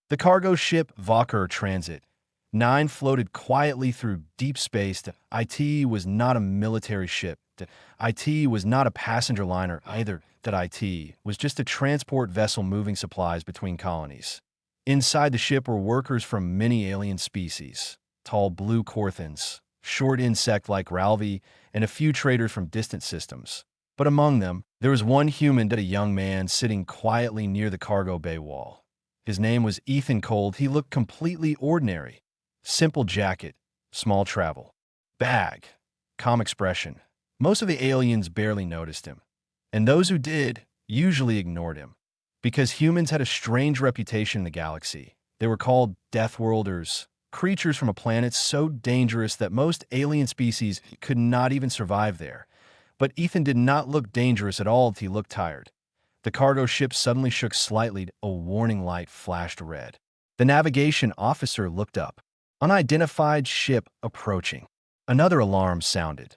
The cargo ship Valkyr Transit 9 floated quietly through deep space. IT was not a military ship. IT was not a passenger liner either. IT was just a transport vessel moving supplies between colonies. Inside the ship were workers from many alien species, tall blue Corthans, short insect-like Ralvi, and a few traders from distant systems. But among them, there was one human, a young man sitting quietly near the cargo bay wall. His name was Ethan Cold. He looked completely ordinary. Simple jacket, small travel bag, calm expression. Most of the aliens barely noticed him, and those who did usually ignored him. Because humans had a strange reputation in the galaxy. They were called Deathworlders, creatures from a planet so dangerous that most alien species could not even survive there. But Ethan did not look dangerous at all. He looked tired. The cargo ship suddenly shook slightly. A warning light flashed red. The navigation officer looked up. Unidentified ship approaching. Another alarm sounded.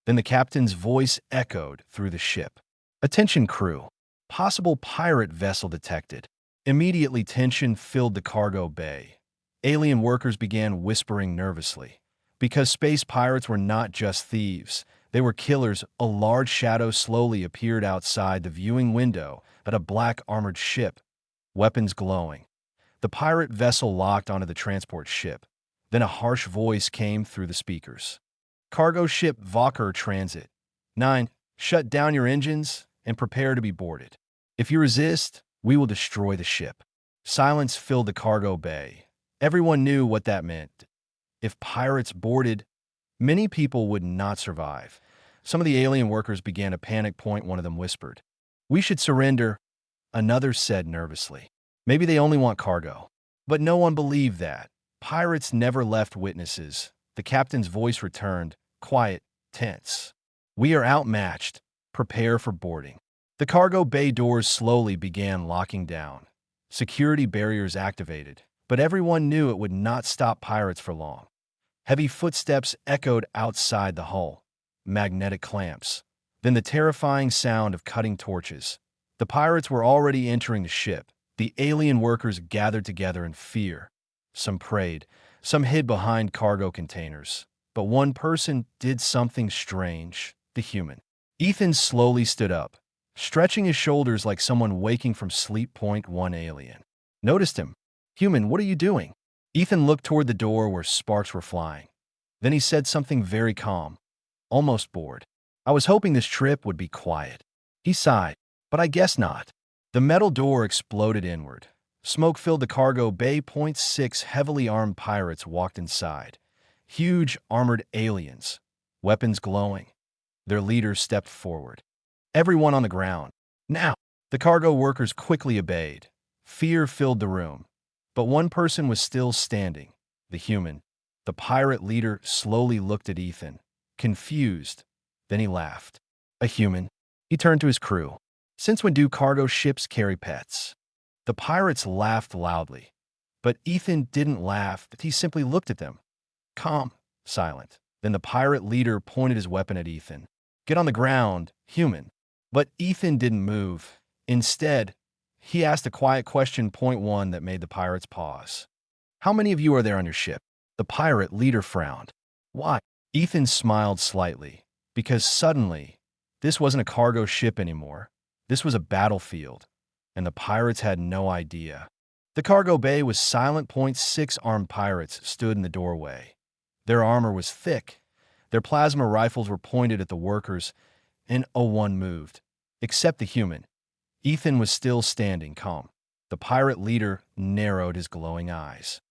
Then the captain's voice echoed through the ship. Attention crew. Possible pirate vessel detected. Immediately tension filled the cargo bay. Alien workers began whispering nervously. Because space pirates were not just thieves, they were killers. A large shadow slowly appeared outside the viewing window at a black armored ship, weapons glowing. The pirate vessel locked onto the transport ship. Then a harsh voice came through the speakers. Cargo ship Valkyr Transit 9, shut down your engines and prepare to be boarded. If you resist, we will destroy the ship. Silence filled the cargo bay. Everyone knew what that meant. If pirates boarded, many people would not survive. Some of the alien workers began to panic. One of them whispered, "We should surrender," another said nervously. "Maybe they only want cargo." But no one believed that. Pirates never left witnesses. The captain's voice returned, quiet, tense. "We are outmatched. Prepare for boarding." The cargo bay doors slowly began locking down. Security barriers activated, but everyone knew it would not stop pirates for long. Heavy footsteps echoed outside the hull. Magnetic clamps. Then the terrifying sound of cutting torches. The pirates were already entering the ship. The alien workers gathered together in fear. Some prayed, some hid behind cargo containers. But one person did something strange, the human. Ethan slowly stood up, stretching his shoulders like someone waking from sleep. One alien noticed him. "Human, what are you doing?" Ethan looked toward the door where sparks were flying. Then he said something very calm, almost bored. "I was hoping this trip would be quiet." He sighed, "But I guess not." The metal door exploded inward. Smoke filled the cargo bay. 6 heavily armed pirates walked inside. Huge armored aliens, weapons glowing. Their leader stepped forward. Everyone on the ground. Now! The cargo workers quickly obeyed. Fear filled the room. But one person was still standing, the human. The pirate leader slowly looked at Ethan, confused. Then he laughed. "A human?" He turned to his crew. "Since when do cargo ships carry pets?" The pirates laughed loudly. But Ethan didn't laugh. He simply looked at them. Calm, silent. Then the pirate leader pointed his weapon at Ethan. "Get on the ground, human." But Ethan didn't move. Instead, he asked a quiet question. 1 that made the pirates pause. "How many of you are there on your ship?" The pirate leader frowned. "Why?" Ethan smiled slightly. Because suddenly, this wasn't a cargo ship anymore. This was a battlefield. And the pirates had no idea. The cargo bay was silent. 6 armed pirates stood in the doorway. Their armor was thick. Their plasma rifles were pointed at the workers, and no one moved, except the human. Ethan was still standing, calm. The pirate leader narrowed his glowing eyes.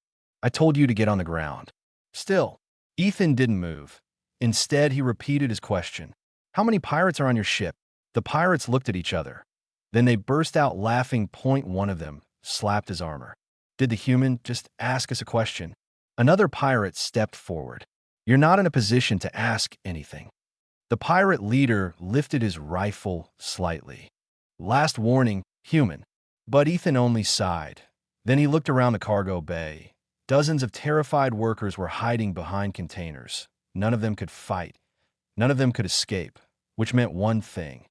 "I told you to get on the ground." Still, Ethan didn't move. Instead, he repeated his question. "How many pirates are on your ship?" The pirates looked at each other. Then they burst out laughing. One of them slapped his armor. "Did the human just ask us a question?" Another pirate stepped forward. "You're not in a position to ask anything." The pirate leader lifted his rifle slightly. "Last warning, human." But Ethan only sighed. Then he looked around the cargo bay. Dozens of terrified workers were hiding behind containers. None of them could fight. None of them could escape, which meant one thing.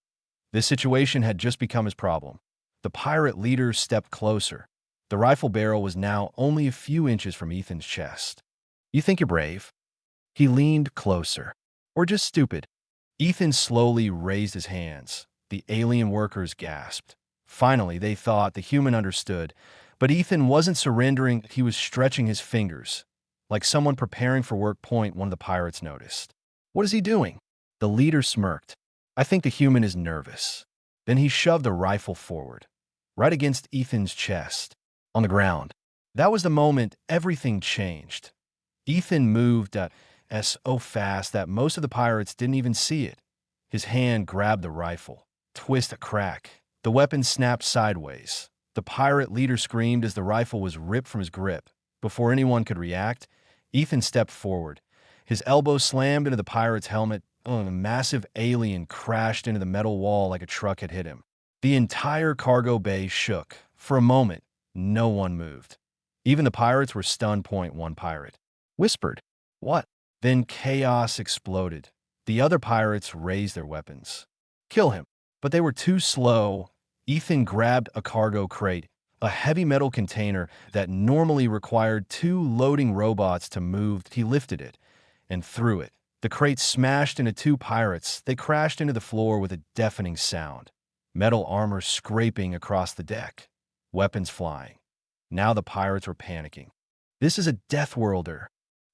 This situation had just become his problem. The pirate leader stepped closer. The rifle barrel was now only a few inches from Ethan's chest. "You think you're brave?" He leaned closer. "Or just stupid?" Ethan slowly raised his hands. The alien workers gasped. Finally, they thought the human understood. But Ethan wasn't surrendering, he was stretching his fingers. Like someone preparing for work. One of the pirates noticed. "What is he doing?" The leader smirked. "I think the human is nervous." Then he shoved the rifle forward, right against Ethan's chest, on the ground. That was the moment everything changed. Ethan moved so fast that most of the pirates didn't even see it. His hand grabbed the rifle. Twist, a crack. The weapon snapped sideways. The pirate leader screamed as the rifle was ripped from his grip. Before anyone could react, Ethan stepped forward. His elbow slammed into the pirate's helmet. A massive alien crashed into the metal wall like a truck had hit him. The entire cargo bay shook. For a moment, no one moved. Even the pirates were stunned. One pirate whispered, "What?" Then chaos exploded. The other pirates raised their weapons. "Kill him." But they were too slow. Ethan grabbed a cargo crate, a heavy metal container that normally required 2 loading robots to move. He lifted it and threw it. The crate smashed into 2 pirates. They crashed into the floor with a deafening sound. Metal armor scraping across the deck. Weapons flying. Now the pirates were panicking. "This is a death worlder."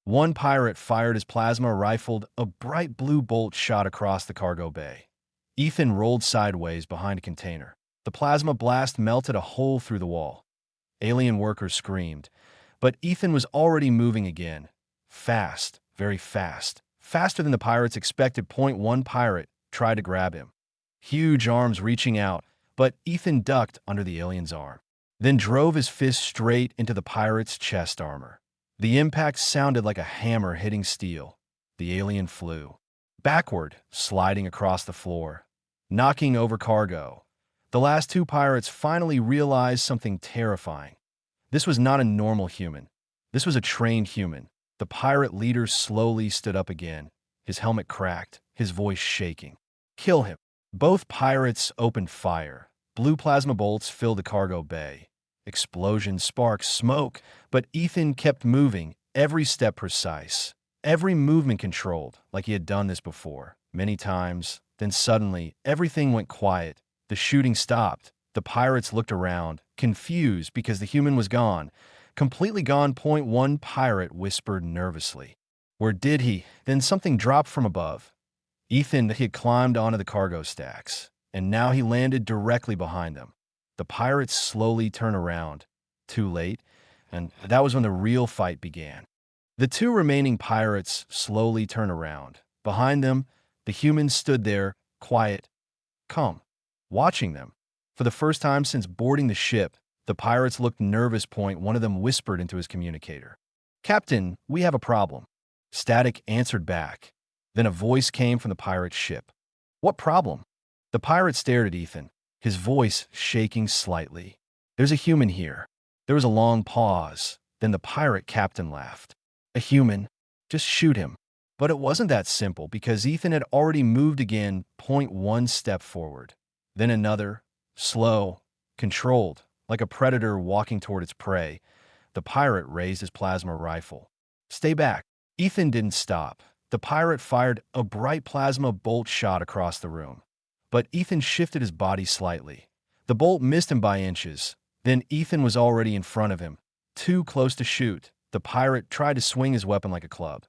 One pirate fired his plasma rifle. A bright blue bolt shot across the cargo bay. Ethan rolled sideways behind a container. The plasma blast melted a hole through the wall. Alien workers screamed. But Ethan was already moving again. Fast, very fast. Faster than the pirates expected. One pirate tried to grab him. Huge arms reaching out, but Ethan ducked under the alien's arm. Then drove his fist straight into the pirate's chest armor. The impact sounded like a hammer hitting steel. The alien flew backward, sliding across the floor, knocking over cargo. The last 2 pirates finally realized something terrifying. This was not a normal human. This was a trained human. The pirate leader slowly stood up again, his helmet cracked, his voice shaking. "Kill him." Both pirates opened fire. Blue plasma bolts filled the cargo bay. Explosions, sparks, smoke, but Ethan kept moving, every step precise, every movement controlled, like he had done this before, many times. Then suddenly, everything went quiet. The shooting stopped. The pirates looked around, confused because the human was gone, completely gone. One pirate whispered nervously, "Where did he?" Then something dropped from above. Ethan had climbed onto the cargo stacks, and now he landed directly behind them. The pirates slowly turned around. Too late, and that was when the real fight began. The 2 remaining pirates slowly turned around. Behind them, the humans stood there, quiet, calm, watching them. For the first time since boarding the ship, the pirates looked nervous. One of them whispered into his communicator, "Captain, we have a problem." Static answered back. Then a voice came from the pirate ship. "What problem?" The pirate stared at Ethan, his voice shaking slightly. "There's a human here." There was a long pause. Then the pirate captain laughed. "A human? Just shoot him." But it wasn't that simple because Ethan had already moved again. 1 step forward. Then another, slow, controlled, like a predator walking toward its prey. The pirate raised his plasma rifle. "Stay back." Ethan didn't stop. The pirate fired a bright plasma bolt shot across the room. But Ethan shifted his body slightly. The bolt missed him by inches. Then Ethan was already in front of him, too close to shoot. The pirate tried to swing his weapon like a club.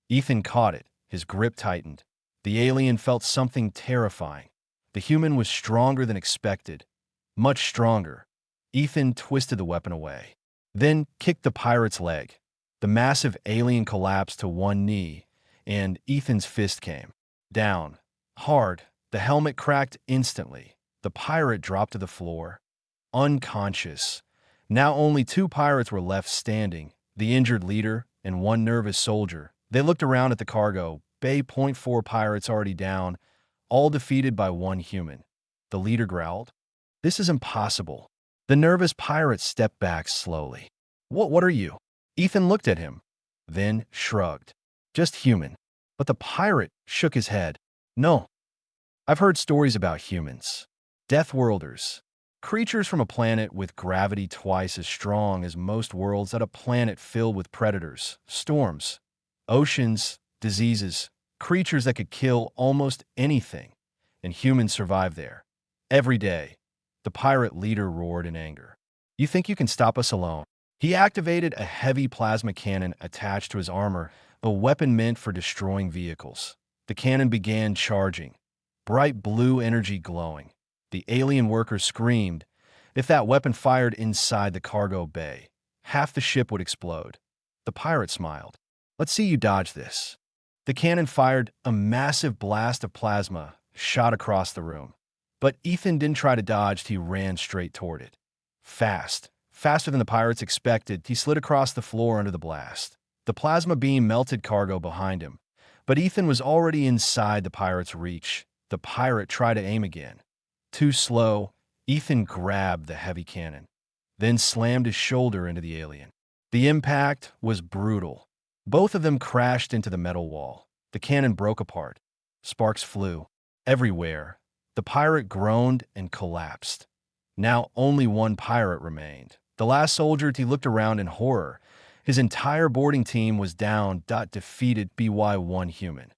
Ethan caught it. His grip tightened. The alien felt something terrifying. The human was stronger than expected. Much stronger. Ethan twisted the weapon away. Then kicked the pirate's leg. The massive alien collapsed to one knee, and Ethan's fist came down, hard. The helmet cracked instantly. The pirate dropped to the floor, unconscious. Now only 2 pirates were left standing, the injured leader and 1 nervous soldier. They looked around at the cargo bay. 4 pirates already down, all defeated by 1 human. The leader growled, "This is impossible." The nervous pirate stepped back slowly. What are you?" Ethan looked at him, then shrugged. "Just human." But the pirate shook his head. "No. I've heard stories about humans. Death worlders. Creatures from a planet with gravity twice as strong as most worlds at a planet filled with predators, storms, oceans, diseases, creatures that could kill almost anything, and humans survive there. Every day, the pirate leader roared in anger. You think you can stop us alone? He activated a heavy plasma cannon attached to his armor, a weapon meant for destroying vehicles. The cannon began charging, bright blue energy glowing. The alien workers screamed. If that weapon fired inside the cargo bay, half the ship would explode. The pirate smiled. Let's see you dodge this. The cannon fired a massive blast of plasma, shot across the room. But Ethan didn't try to dodge, he ran straight toward it. Fast, faster than the pirates expected, he slid across the floor under the blast. The plasma beam melted cargo behind him, but Ethan was already inside the pirate's reach. The pirate tried to aim again. Too slow, Ethan grabbed the heavy cannon, then slammed his shoulder into the alien. The impact was brutal. Both of them crashed into the metal wall. The cannon broke apart. Sparks flew everywhere. The pirate groaned and collapsed. Now only one pirate remained. The last soldier. He looked around in horror. His entire boarding team was down. Defeated by one human.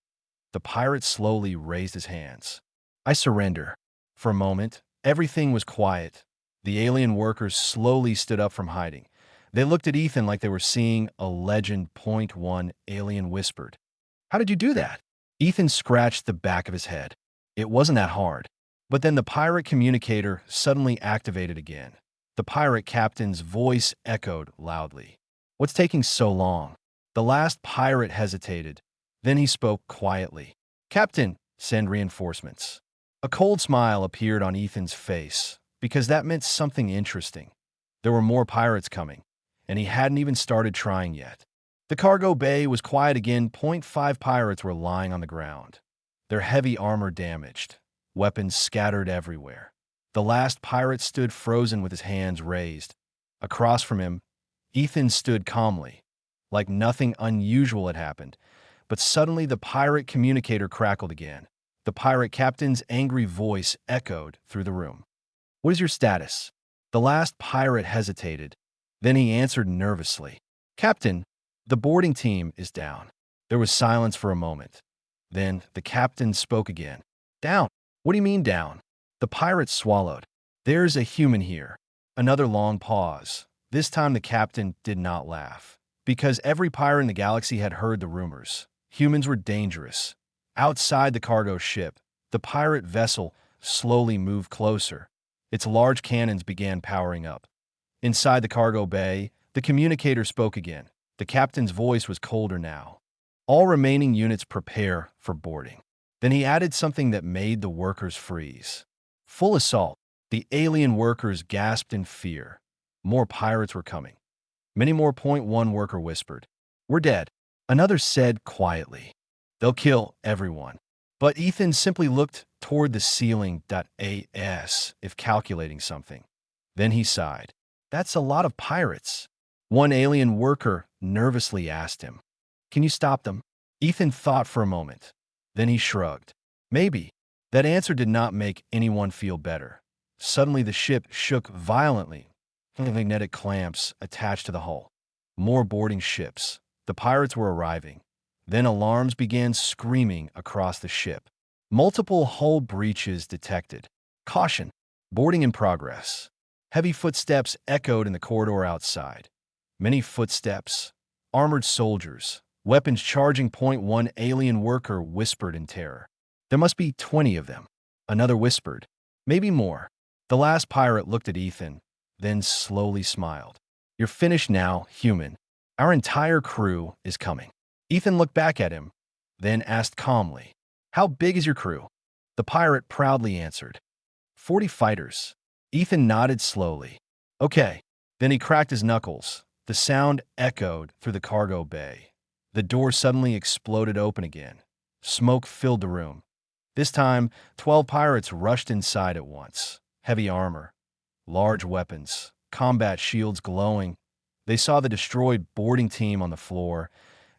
The pirate slowly raised his hands. I surrender. For a moment, everything was quiet. The alien workers slowly stood up from hiding. They looked at Ethan like they were seeing a legend. One alien whispered, "How did you do that?" Ethan scratched the back of his head. It wasn't that hard. But then the pirate communicator suddenly activated again. The pirate captain's voice echoed loudly. What's taking so long? The last pirate hesitated. Then he spoke quietly. Captain, send reinforcements. A cold smile appeared on Ethan's face, because that meant something interesting. There were more pirates coming, and he hadn't even started trying yet. The cargo bay was quiet again. 5 pirates were lying on the ground, their heavy armor damaged, weapons scattered everywhere. The last pirate stood frozen with his hands raised. Across from him, Ethan stood calmly, like nothing unusual had happened. But suddenly the pirate communicator crackled again. The pirate captain's angry voice echoed through the room. What is your status? The last pirate hesitated. Then he answered nervously. Captain, the boarding team is down. There was silence for a moment. Then the captain spoke again. Down? What do you mean down? The pirate swallowed. There's a human here. Another long pause. This time the captain did not laugh, because every pirate in the galaxy had heard the rumors. Humans were dangerous. Outside the cargo ship, the pirate vessel slowly moved closer. Its large cannons began powering up. Inside the cargo bay, the communicator spoke again. The captain's voice was colder now. All remaining units prepare for boarding. Then he added something that made the workers freeze. Full assault. The alien workers gasped in fear. More pirates were coming. Many more. One worker whispered, We're dead. Another said quietly, They'll kill everyone. But Ethan simply looked toward the ceiling. As if calculating something. Then he sighed. That's a lot of pirates. One alien worker nervously asked him, Can you stop them? Ethan thought for a moment. Then he shrugged. Maybe. That answer did not make anyone feel better. Suddenly the ship shook violently. Magnetic clamps attached to the hull. More boarding ships. The pirates were arriving. Then alarms began screaming across the ship. Multiple hull breaches detected. Caution. Boarding in progress. Heavy footsteps echoed in the corridor outside. Many footsteps. Armored soldiers. Weapons charging. One alien worker whispered in terror. There must be 20 of them. Another whispered. Maybe more. The last pirate looked at Ethan, then slowly smiled. You're finished now, human. Our entire crew is coming. Ethan looked back at him, then asked calmly, How big is your crew? The pirate proudly answered, 40 fighters. Ethan nodded slowly. Okay. Then he cracked his knuckles. The sound echoed through the cargo bay. The door suddenly exploded open again. Smoke filled the room. This time, 12 pirates rushed inside at once. Heavy armor, large weapons, combat shields glowing. They saw the destroyed boarding team on the floor,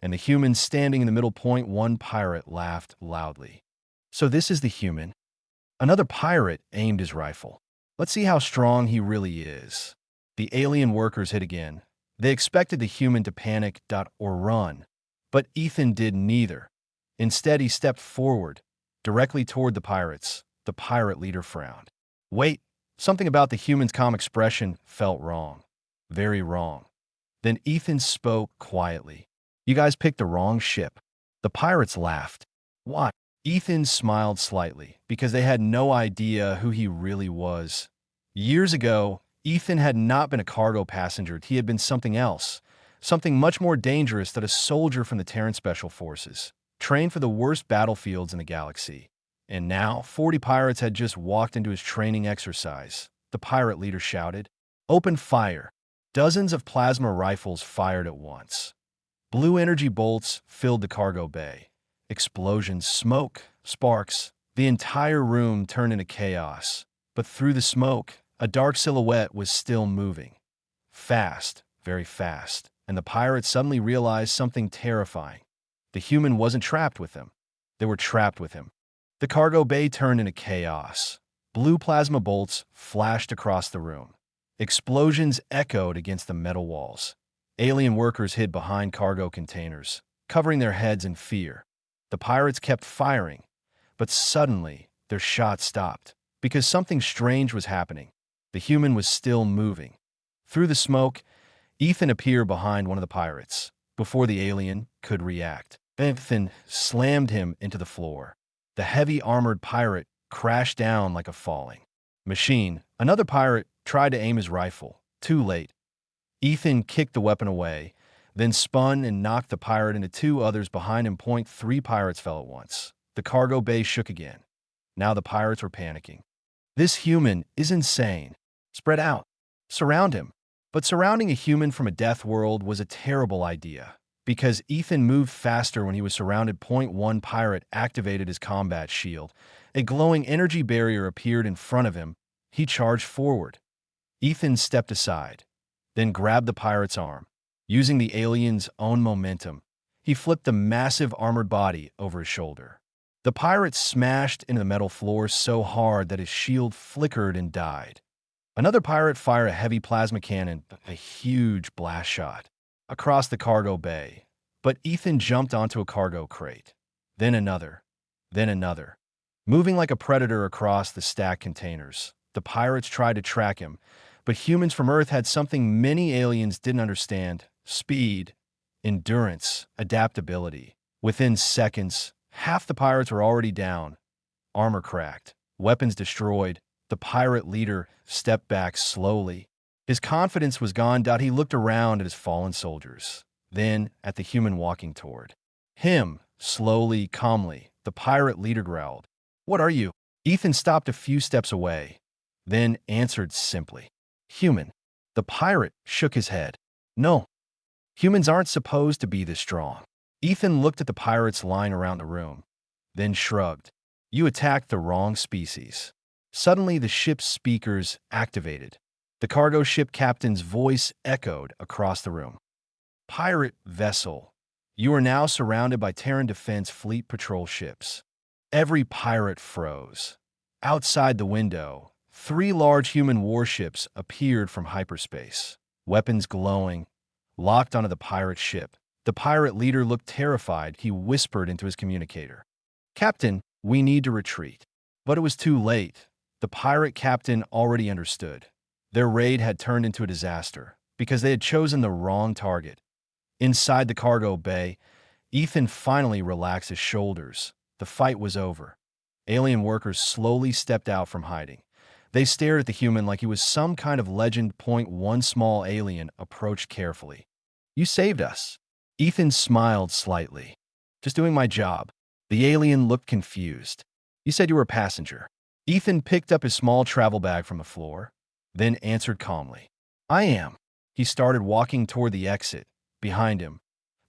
and the human standing in the middle. One pirate laughed loudly. So this is the human? Another pirate aimed his rifle. Let's see how strong he really is. The alien workers hit again. They expected the human to panic or run, but Ethan did neither. Instead, he stepped forward, directly toward the pirates. The pirate leader frowned. Wait, something about the human's calm expression felt wrong. Very wrong. Then Ethan spoke quietly. You guys picked the wrong ship. The pirates laughed. Why? Ethan smiled slightly, because they had no idea who he really was. Years ago, Ethan had not been a cargo passenger. He had been something else, something much more dangerous than a soldier from the Terran Special Forces, trained for the worst battlefields in the galaxy. And now, 40 pirates had just walked into his training exercise. The pirate leader shouted, "Open fire!" Dozens of plasma rifles fired at once. Blue energy bolts filled the cargo bay. Explosions, smoke, sparks. The entire room turned into chaos. But through the smoke, a dark silhouette was still moving. Fast, very fast. And the pirates suddenly realized something terrifying. The human wasn't trapped with them. They were trapped with him. The cargo bay turned into chaos. Blue plasma bolts flashed across the room. Explosions echoed against the metal walls. Alien workers hid behind cargo containers, covering their heads in fear. The pirates kept firing, but suddenly their shots stopped because something strange was happening. The human was still moving. Through the smoke, Ethan appeared behind one of the pirates. Before the alien could react, Ethan slammed him into the floor. The heavy armored pirate crashed down like a falling machine. Another pirate tried to aim his rifle. Too late. Ethan kicked the weapon away, then spun and knocked the pirate into two others behind him. 3 pirates fell at once. The cargo bay shook again. Now the pirates were panicking. This human is insane. Spread out. Surround him. But surrounding a human from a death world was a terrible idea, because Ethan moved faster when he was surrounded. 1 pirate activated his combat shield. A glowing energy barrier appeared in front of him. He charged forward. Ethan stepped aside, then grabbed the pirate's arm. Using the alien's own momentum, he flipped the massive armored body over his shoulder. The pirate smashed into the metal floor so hard that his shield flickered and died. Another pirate fired a heavy plasma cannon, a huge blast shot, across the cargo bay. But Ethan jumped onto a cargo crate. Then another. Then another. Moving like a predator across the stacked containers, the pirates tried to track him, but humans from Earth had something many aliens didn't understand: speed, endurance, adaptability. Within seconds, half the pirates were already down, armor cracked, weapons destroyed. The pirate leader stepped back slowly. His confidence was gone. He looked around at his fallen soldiers, then at the human walking toward him. Slowly, calmly, the pirate leader growled, "What are you?" Ethan stopped a few steps away, then answered simply, "Human." The pirate shook his head. "No, humans aren't supposed to be this strong." Ethan looked at the pirates lying around the room, then shrugged. "You attacked the wrong species." Suddenly, the ship's speakers activated. The cargo ship captain's voice echoed across the room. "Pirate vessel, you are now surrounded by Terran Defense Fleet patrol ships." Every pirate froze. Outside the window, 3 large human warships appeared from hyperspace, weapons glowing, locked onto the pirate ship. The pirate leader looked terrified. He whispered into his communicator, "Captain, we need to retreat." But it was too late. The pirate captain already understood. Their raid had turned into a disaster because they had chosen the wrong target. Inside the cargo bay, Ethan finally relaxed his shoulders. The fight was over. Alien workers slowly stepped out from hiding. They stared at the human like he was some kind of legend. 1 small alien approached carefully. "You saved us." Ethan smiled slightly. "Just doing my job." The alien looked confused. "You said you were a passenger." Ethan picked up his small travel bag from the floor, then answered calmly, "I am." He started walking toward the exit. Behind him,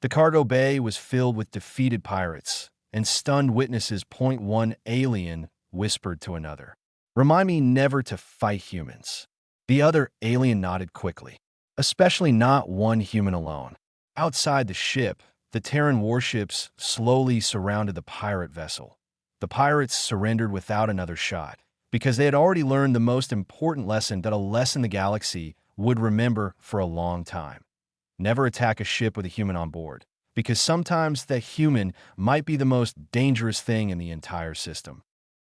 the cargo bay was filled with defeated pirates and stunned witnesses. 1 alien whispered to another, "Remind me never to fight humans." The other alien nodded quickly. Especially not one human alone. Outside the ship, the Terran warships slowly surrounded the pirate vessel. The pirates surrendered without another shot. because they had already learned the most important lesson that a less in the galaxy would remember for a long time. Never attack a ship with a human on board, because sometimes the human might be the most dangerous thing in the entire system.